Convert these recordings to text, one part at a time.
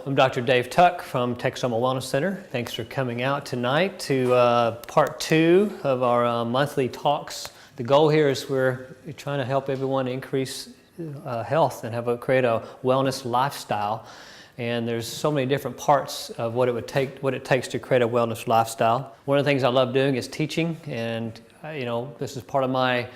I'm Dr. Dave Tuck from Texoma Wellness Center. Thanks for coming out tonight to part 2 of our monthly talks. The goal here is we're trying to help everyone increase health and create a wellness lifestyle. And there's so many different parts of what it takes to create a wellness lifestyle. One of the things I love doing is teaching, and this is part of my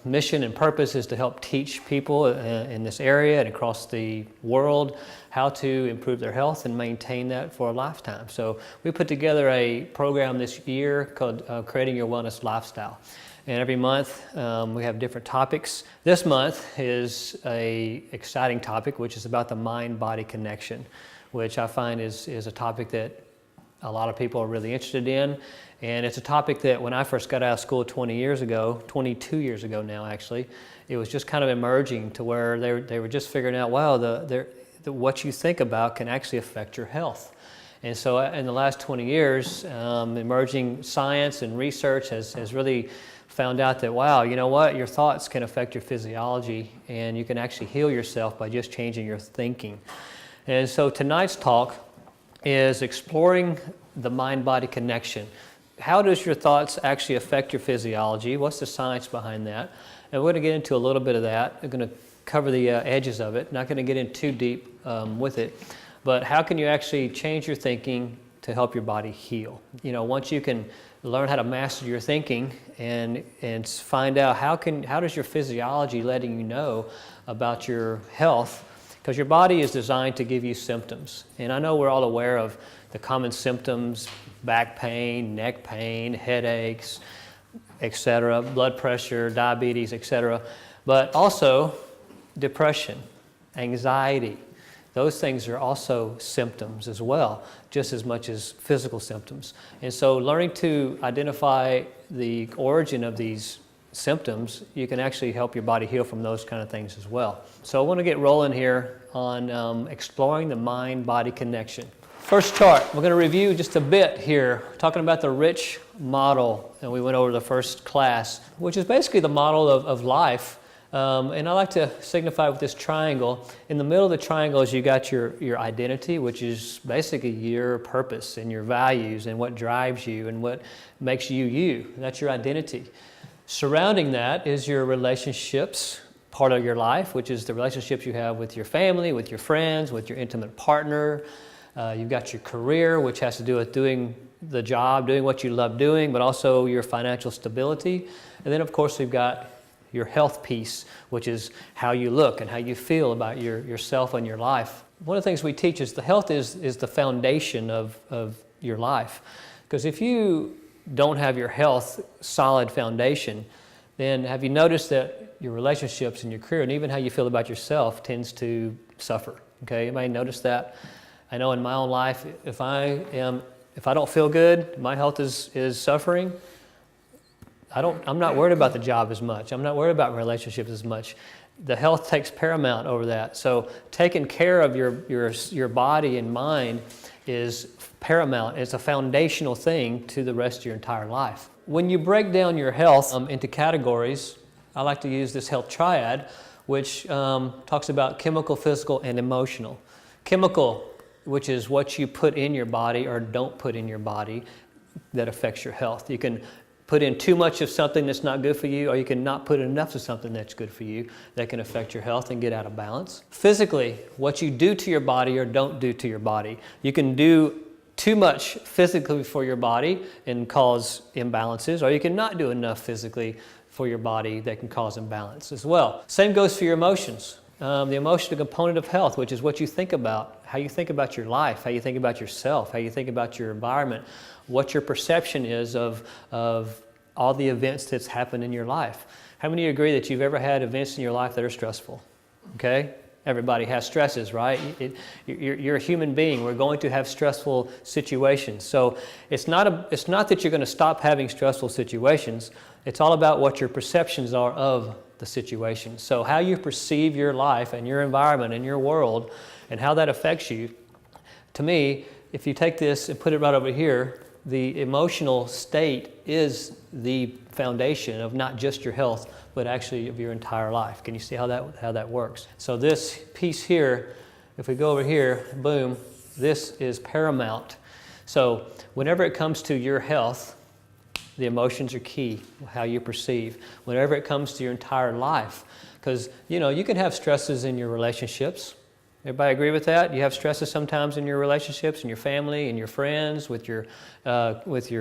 mission and purpose is to help teach people in this area and across the world how to improve their health and maintain that for a lifetime. So we put together a program this year called Creating Your Wellness Lifestyle. And every month we have different topics. This month is an exciting topic, which is about the mind-body connection, which I find is a topic that a lot of people are really interested in. And it's a topic that when I first got out of school 22 years ago now actually, it was just kind of emerging to where they were just figuring out, wow, what you think about can actually affect your health. And so in the last 20 years, emerging science and research has really found out that, wow, you know what, your thoughts can affect your physiology, and you can actually heal yourself by just changing your thinking. And so tonight's talk is exploring the mind-body connection. How does your thoughts actually affect your physiology? What's the science behind that? And we're going to get into a little bit of that. We're going to cover the edges of it. Not going to get in too deep with it. But how can you actually change your thinking to help your body heal? Once you can learn how to master your thinking and find out how does your physiology letting you know about your health, because your body is designed to give you symptoms. And I know we're all aware of the common symptoms: back pain, neck pain, headaches, etc., blood pressure, diabetes, etc. But also depression, anxiety. Those things are also symptoms as well, just as much as physical symptoms. And so learning to identify the origin of these symptoms, you can actually help your body heal from those kind of things as well. So I want to get rolling here on exploring the mind-body connection. First chart, we're going to review just a bit here, talking about the rich model. And we went over the first class, which is basically the model of life. And I like to signify with this triangle. In the middle of the triangle is you got your identity, which is basically your purpose and your values and what drives you and what makes you you. That's your identity. Surrounding that is your relationships, part of your life, which is the relationships you have with your family, with your friends, with your intimate partner. You've got your career, which has to do with doing the job, doing what you love doing, but also your financial stability. And then, of course, we've got your health piece, which is how you look and how you feel about yourself and your life. One of the things we teach is the health is the foundation of your life. Because if you don't have your health solid foundation, then have you noticed that your relationships and your career and even how you feel about yourself tends to suffer? Okay, anybody notice that? I know in my own life, if I don't feel good, my health is suffering. I'm not worried about the job as much. I'm not worried about relationships as much. The health takes paramount over that. So taking care of your body and mind is paramount. It's a foundational thing to the rest of your entire life. When you break down your health into categories, I like to use this health triad, which talks about chemical, physical, and emotional. Chemical, which is what you put in your body or don't put in your body that affects your health. You can put in too much of something that's not good for you, or you can not put enough of something that's good for you that can affect your health and get out of balance. Physically, what you do to your body or don't do to your body. You can do too much physically for your body and cause imbalances, or you can not do enough physically for your body that can cause imbalance as well. Same goes for your emotions. The emotional component of health, which is what you think about, how you think about your life, how you think about yourself, how you think about your environment, what your perception is of all the events that's happened in your life. How many agree that you've ever had events in your life that are stressful? Okay? Everybody has stresses, right? You're a human being. We're going to have stressful situations. So it's not that you're going to stop having stressful situations. It's all about what your perceptions are of the situation. So how you perceive your life and your environment and your world and how that affects you. To me, if you take this and put it right over here, the emotional state is the foundation of not just your health, but actually of your entire life. Can you see how that works? So this piece here if we go over here, boom, this is paramount. So whenever it comes to your health, the emotions are key, how you perceive. Whenever it comes to your entire life, because you can have stresses in your relationships. Everybody agree with that? You have stresses sometimes in your relationships, in your family, in your friends, with your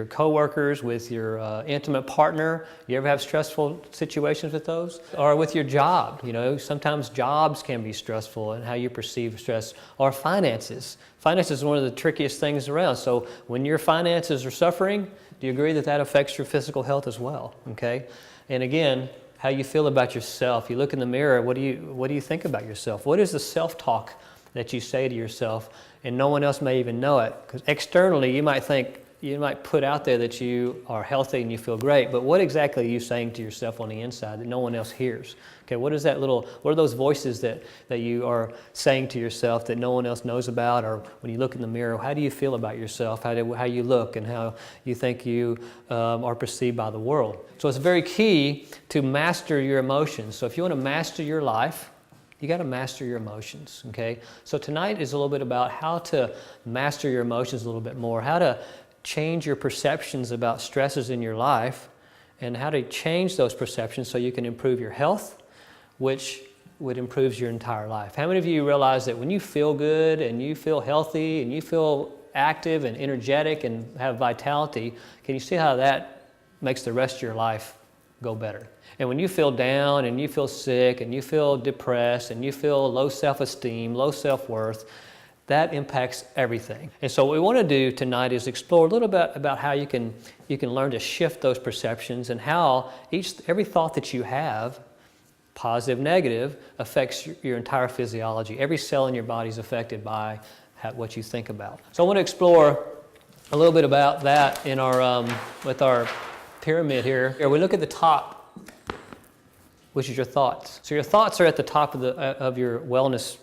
coworkers, with your intimate partner. You ever have stressful situations with those? Or with your job? Sometimes jobs can be stressful and how you perceive stress. Or finances. Finances is one of the trickiest things around. So when your finances are suffering, do you agree that that affects your physical health as well? Okay, and again, how you feel about yourself. You look in the mirror, what do you think about yourself? What is the self-talk that you say to yourself, and no one else may even know it? Because externally, you might put out there that you are healthy and you feel great, but what exactly are you saying to yourself on the inside that no one else hears? Okay, what are those voices that you are saying to yourself that no one else knows about? Or when you look in the mirror, how do you feel about yourself? How you look and how you think you are perceived by the world? So it's very key to master your emotions. So if you want to master your life, you got to master your emotions, okay? So tonight is a little bit about how to master your emotions a little bit more, how to change your perceptions about stresses in your life, and how to change those perceptions so you can improve your health, which would improve your entire life. How many of you realize that when you feel good and you feel healthy and you feel active and energetic and have vitality, can you see how that makes the rest of your life go better? And when you feel down and you feel sick and you feel depressed and you feel low self-esteem, low self-worth, that impacts everything. And so what we want to do tonight is explore a little bit about how you can learn to shift those perceptions and how every thought that you have, positive, negative, affects your entire physiology. Every cell in your body is affected by what you think about. So I want to explore a little bit about that in our with our pyramid here. We look at the top, which is your thoughts. So your thoughts are at the top of your wellness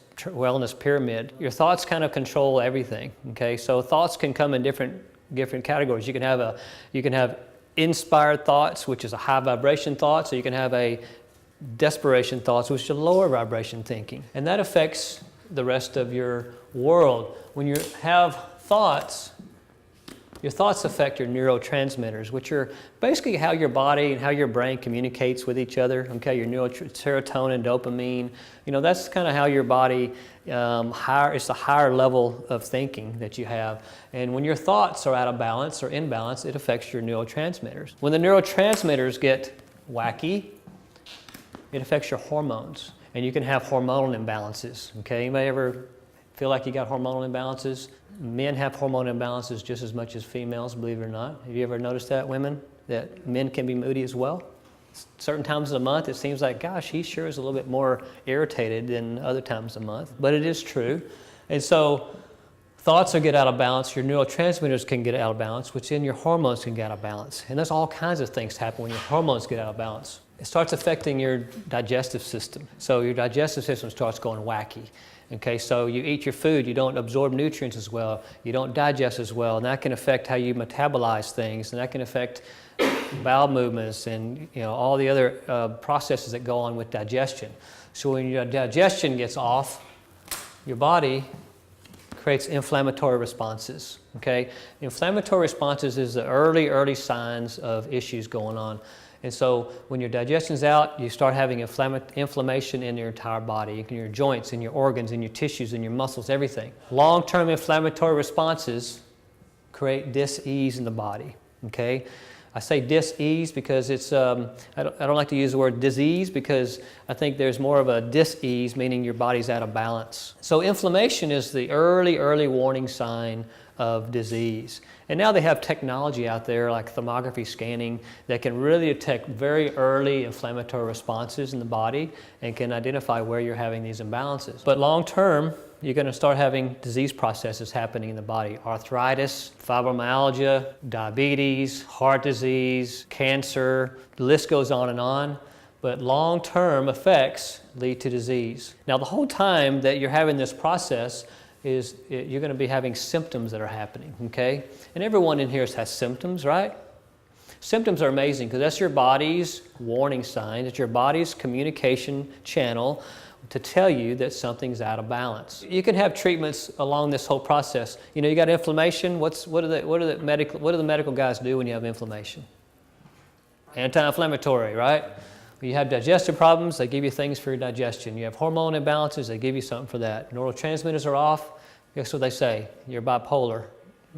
pyramid. Your thoughts kind of control everything. Okay, so thoughts can come in different categories. You can have inspired thoughts, which is a high vibration thought. So you can have a desperation thoughts, which is a lower vibration thinking, and that affects the rest of your world. When you have thoughts, your thoughts affect your neurotransmitters, which are basically how your body and how your brain communicates with each other. Okay, your serotonin, dopamine, that's kind of how your body, it's a higher level of thinking that you have. And when your thoughts are out of balance or imbalance, it affects your neurotransmitters. When the neurotransmitters get wacky, it affects your hormones. And you can have hormonal imbalances. Okay, anybody ever feel like you got hormonal imbalances? Men have hormone imbalances just as much as females, believe it or not. Have you ever noticed that, women? That men can be moody as well? Certain times of the month, it seems like, gosh, he sure is a little bit more irritated than other times of the month. But it is true. And so thoughts will get out of balance, your neurotransmitters can get out of balance, which then your hormones can get out of balance. And there's all kinds of things happen when your hormones get out of balance. It starts affecting your digestive system. So your digestive system starts going wacky. Okay, so you eat your food, you don't absorb nutrients as well, you don't digest as well, and that can affect how you metabolize things, and that can affect bowel movements and all the other processes that go on with digestion. So when your digestion gets off, your body creates inflammatory responses. Okay, inflammatory responses is the early signs of issues going on. And so when your digestion's out, you start having inflammation in your entire body, in your joints, in your organs, in your tissues, in your muscles, everything. Long-term inflammatory responses create dis-ease in the body, okay? I say dis-ease because it's, I don't like to use the word disease because I think there's more of a dis-ease, meaning your body's out of balance. So inflammation is the early warning sign of disease. And now they have technology out there like thermography scanning that can really detect very early inflammatory responses in the body and can identify where you're having these imbalances. But long term, you're going to start having disease processes happening in the body. Arthritis, fibromyalgia, diabetes, heart disease, cancer, the list goes on and on. But long-term effects lead to disease. Now the whole time that you're having this process you're going to be having symptoms that are happening, okay? And everyone in here has symptoms, right? Symptoms are amazing because that's your body's warning sign. It's your body's communication channel to tell you that something's out of balance. You can have treatments along this whole process. You know, you got inflammation. What do the medical guys do when you have inflammation? Anti-inflammatory, right? When you have digestive problems, they give you things for your digestion. You have hormone imbalances, they give you something for that. Neurotransmitters are off. Guess what they say? You're bipolar.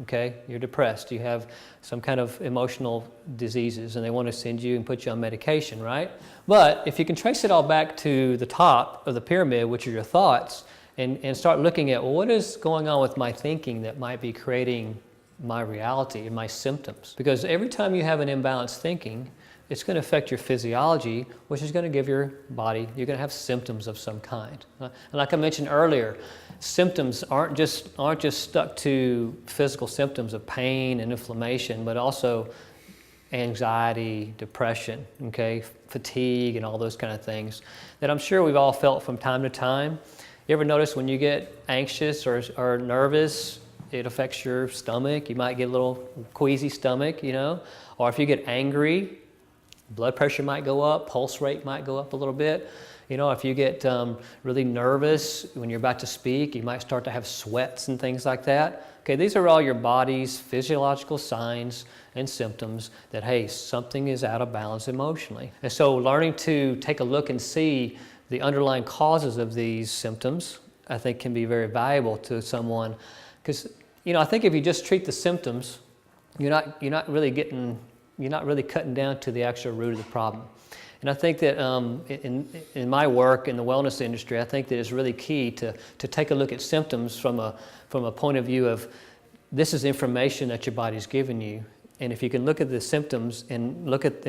Okay, you're depressed, you have some kind of emotional diseases, and they want to send you and put you on medication, right? But if you can trace it all back to the top of the pyramid, which are your thoughts, and start looking at, well, what is going on with my thinking that might be creating my reality and my symptoms? Because every time you have an imbalanced thinking, it's going to affect your physiology, which is going to give your body, you're going to have symptoms of some kind. And like I mentioned earlier, symptoms aren't just stuck to physical symptoms of pain and inflammation, but also anxiety, depression, okay, fatigue, and all those kind of things that I'm sure we've all felt from time to time. You ever notice when you get anxious or nervous, it affects your stomach? You might get a little queasy stomach, you know, or if you get angry, blood pressure might go up, pulse rate might go up a little bit. You know, if you get really nervous when you're about to speak, you might start to have sweats and things like that. Okay, these are all your body's physiological signs and symptoms that, hey, something is out of balance emotionally. And so learning to take a look and see the underlying causes of these symptoms, I think can be very valuable to someone. Because, you know, I think if you just treat the symptoms, you're not really cutting down to the actual root of the problem. And I think that in my work in the wellness industry, I think that it's really key to take a look at symptoms from a point of view of this is information that your body's given you. And if you can look at the symptoms and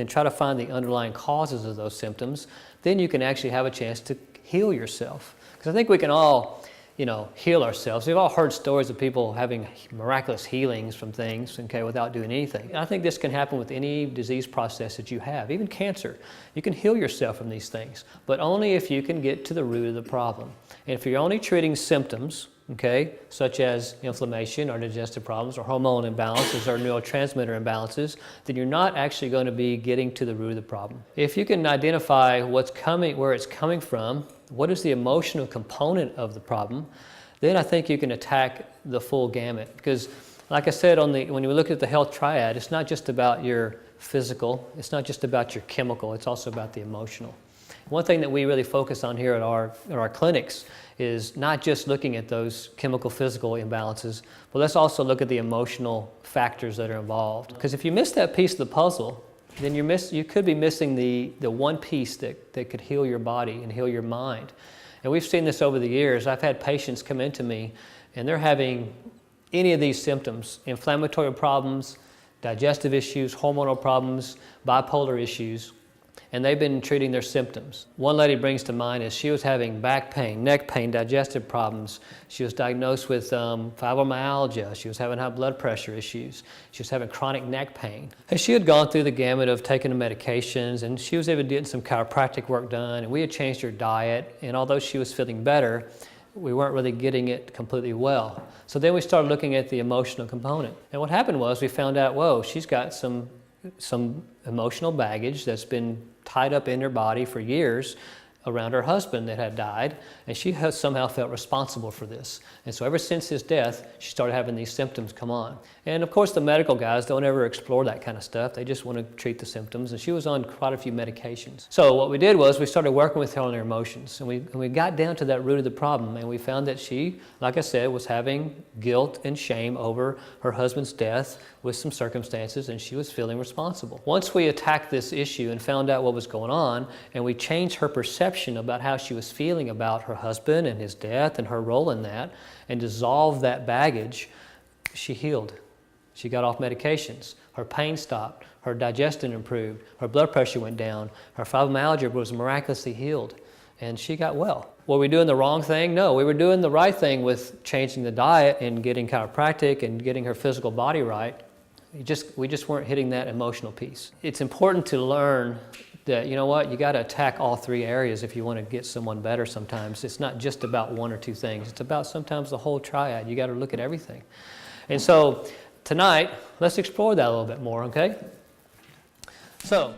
try to find the underlying causes of those symptoms, then you can actually have a chance to heal yourself. Because I think we can all, you know, heal ourselves. We've all heard stories of people having miraculous healings from things, okay, without doing anything. And I think this can happen with any disease process that you have, even cancer. You can heal yourself from these things, but only if you can get to the root of the problem. And if you're only treating symptoms, okay, such as inflammation or digestive problems or hormone imbalances or neurotransmitter imbalances, then you're not actually going to be getting to the root of the problem. If you can identify what's coming, where it's coming from, what is the emotional component of the problem, then I think you can attack the full gamut. Because like I said, when you look at the health triad, it's not just about your physical, it's not just about your chemical, it's also about the emotional. One thing that we really focus on here at our clinics is not just looking at those chemical physical imbalances, but let's also look at the emotional factors that are involved. Because if you miss that piece of the puzzle, then you could be missing the one piece that could heal your body and heal your mind. And we've seen this over the years. I've had patients come into me and they're having any of these symptoms: inflammatory problems, digestive issues, hormonal problems, bipolar issues, and they've been treating their symptoms. One lady brings to mind is she was having back pain, neck pain, digestive problems. She was diagnosed with fibromyalgia. She was having high blood pressure issues. She was having chronic neck pain. And she had gone through the gamut of taking the medications, and she was even getting some chiropractic work done, and we had changed her diet, and although she was feeling better, we weren't really getting it completely well. So then we started looking at the emotional component. And what happened was we found out, whoa, she's got some emotional baggage that's been tied up in her body for years around her husband that had died, and she has somehow felt responsible for this. And so ever since his death, she started having these symptoms come on. And of course the medical guys don't ever explore that kind of stuff. They just want to treat the symptoms, and she was on quite a few medications. So what we did was we started working with her on her emotions, and we got down to that root of the problem, and we found that she, like I said, was having guilt and shame over her husband's death with some circumstances, and she was feeling responsible. Once we attacked this issue and found out what was going on, and we changed her perception about how she was feeling about her husband and his death and her role in that, and dissolved that baggage, she healed. She got off medications. Her pain stopped. Her digestion improved. Her blood pressure went down. Her fibromyalgia was miraculously healed, and she got well. Were we doing the wrong thing? No, we were doing the right thing with changing the diet and getting chiropractic and getting her physical body right. We just weren't hitting that emotional piece. It's important to learn that, you know what, you got to attack all three areas if you want to get someone better sometimes. It's not just about one or two things. It's about sometimes the whole triad. You got to look at everything. And so tonight, let's explore that a little bit more, okay? So